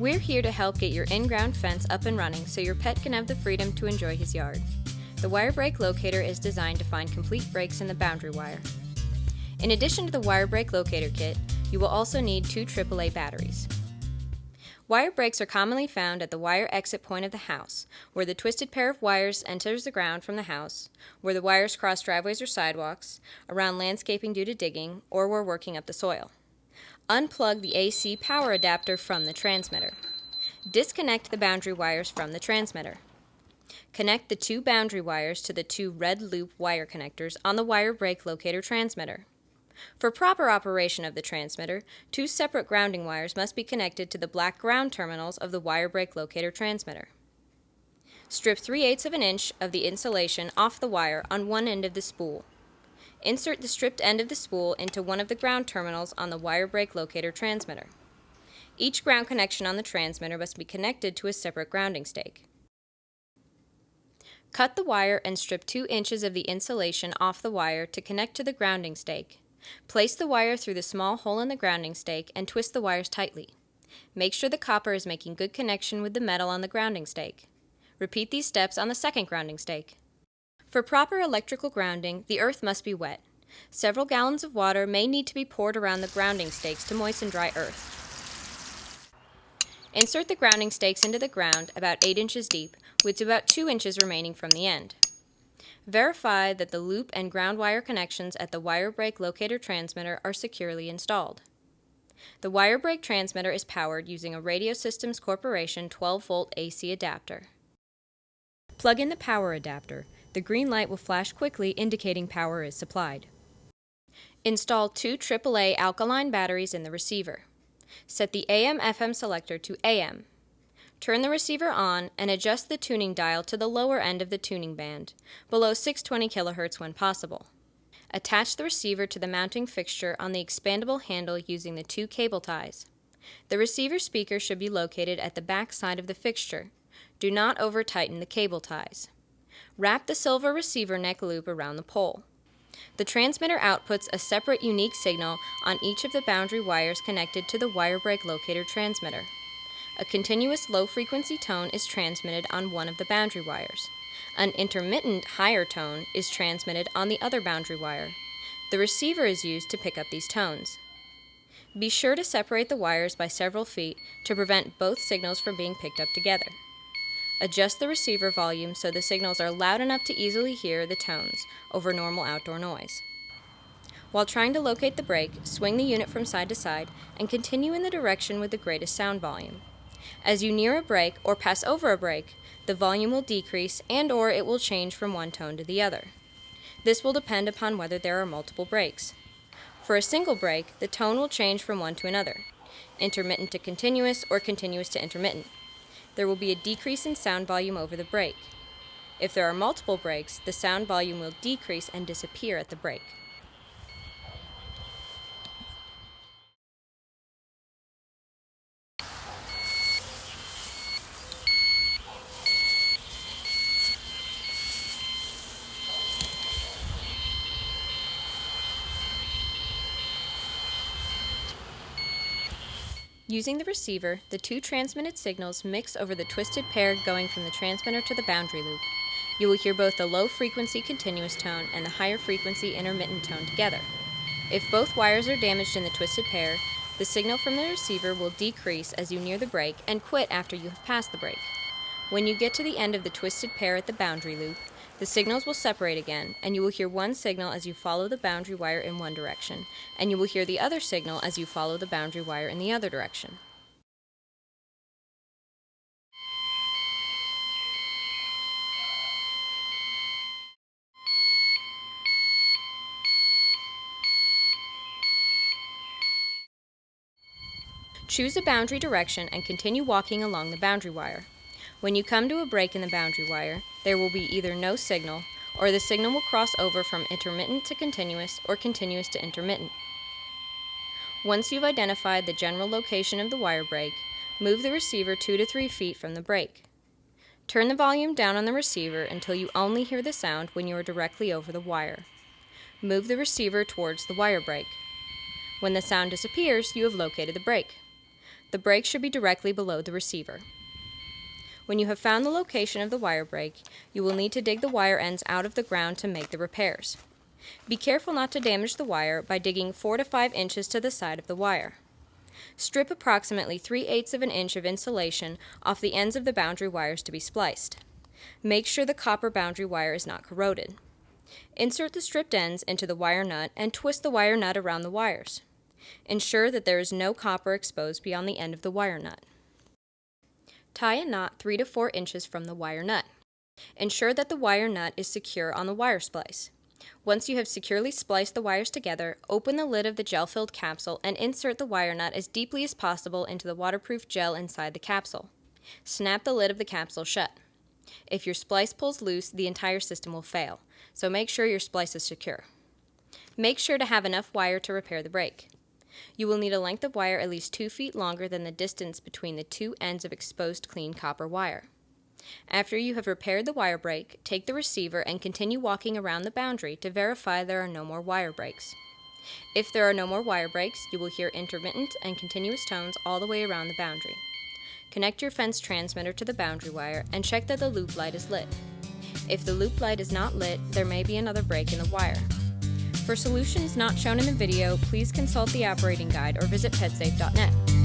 We're here to help get your in-ground fence up and running so your pet can have the freedom to enjoy his yard. The Wire Break Locator is designed to find complete breaks in the boundary wire. In addition to the Wire Break Locator kit, you will also need 2 AAA batteries. Wire breaks are commonly found at the wire exit point of the house, where the twisted pair of wires enters the ground from the house, where the wires cross driveways or sidewalks, around landscaping due to digging, or where working up the soil. Unplug the AC power adapter from the transmitter. Disconnect the boundary wires from the transmitter. Connect the 2 boundary wires to the 2 red loop wire connectors on the Wire Break Locator transmitter. For proper operation of the transmitter, 2 separate grounding wires must be connected to the black ground terminals of the Wire Break Locator transmitter. Strip 3/8 of an inch of the insulation off the wire on one end of the spool. Insert the stripped end of the spool into one of the ground terminals on the Wire Break Locator transmitter. Each ground connection on the transmitter must be connected to a separate grounding stake. Cut the wire and strip 2 inches of the insulation off the wire to connect to the grounding stake. Place the wire through the small hole in the grounding stake and twist the wires tightly. Make sure the copper is making good connection with the metal on the grounding stake. Repeat these steps on the second grounding stake. For proper electrical grounding, the earth must be wet. Several gallons of water may need to be poured around the grounding stakes to moisten dry earth. Insert the grounding stakes into the ground about 8 inches deep, with about 2 inches remaining from the end. Verify that the loop and ground wire connections at the Wire Break Locator transmitter are securely installed. The Wire Break transmitter is powered using a Radio Systems Corporation 12-volt AC adapter. Plug in the power adapter. The green light will flash quickly, indicating power is supplied. Install 2 AAA alkaline batteries in the receiver. Set the AM/FM selector to AM. Turn the receiver on and adjust the tuning dial to the lower end of the tuning band, below 620 kHz when possible. Attach the receiver to the mounting fixture on the expandable handle using the 2 cable ties. The receiver speaker should be located at the back side of the fixture. Do not over-tighten the cable ties. Wrap the silver receiver neck loop around the pole. The transmitter outputs a separate unique signal on each of the boundary wires connected to the Wire Break Locator transmitter. A continuous low-frequency tone is transmitted on one of the boundary wires. An intermittent higher tone is transmitted on the other boundary wire. The receiver is used to pick up these tones. Be sure to separate the wires by several feet to prevent both signals from being picked up together. Adjust the receiver volume so the signals are loud enough to easily hear the tones over normal outdoor noise. While trying to locate the break, swing the unit from side to side and continue in the direction with the greatest sound volume. As you near a break or pass over a break, the volume will decrease and/or it will change from one tone to the other. This will depend upon whether there are multiple breaks. For a single break, the tone will change from one to another, intermittent to continuous or continuous to intermittent. There will be a decrease in sound volume over the break. If there are multiple breaks, the sound volume will decrease and disappear at the break. Using the receiver, the 2 transmitted signals mix over the twisted pair going from the transmitter to the boundary loop. You will hear both the low-frequency continuous tone and the higher-frequency intermittent tone together. If both wires are damaged in the twisted pair, the signal from the receiver will decrease as you near the break and quit after you have passed the break. When you get to the end of the twisted pair at the boundary loop, the signals will separate again, and you will hear one signal as you follow the boundary wire in one direction, and you will hear the other signal as you follow the boundary wire in the other direction. Choose a boundary direction and continue walking along the boundary wire. When you come to a break in the boundary wire, there will be either no signal, or the signal will cross over from intermittent to continuous or continuous to intermittent. Once you've identified the general location of the wire break, move the receiver 2 to 3 feet from the break. Turn the volume down on the receiver until you only hear the sound when you are directly over the wire. Move the receiver towards the wire break. When the sound disappears, you have located the break. The break should be directly below the receiver. When you have found the location of the wire break, you will need to dig the wire ends out of the ground to make the repairs. Be careful not to damage the wire by digging 4 to 5 inches to the side of the wire. Strip approximately 3/8 of an inch of insulation off the ends of the boundary wires to be spliced. Make sure the copper boundary wire is not corroded. Insert the stripped ends into the wire nut and twist the wire nut around the wires. Ensure that there is no copper exposed beyond the end of the wire nut. Tie a knot 3 to 4 inches from the wire nut. Ensure that the wire nut is secure on the wire splice. Once you have securely spliced the wires together, open the lid of the gel-filled capsule and insert the wire nut as deeply as possible into the waterproof gel inside the capsule. Snap the lid of the capsule shut. If your splice pulls loose, the entire system will fail, so make sure your splice is secure. Make sure to have enough wire to repair the break. You will need a length of wire at least 2 feet longer than the distance between the two ends of exposed clean copper wire. After you have repaired the wire break, take the receiver and continue walking around the boundary to verify there are no more wire breaks. If there are no more wire breaks, you will hear intermittent and continuous tones all the way around the boundary. Connect your fence transmitter to the boundary wire and check that the loop light is lit. If the loop light is not lit, there may be another break in the wire. For solutions not shown in the video, please consult the operating guide or visit PetSafe.net.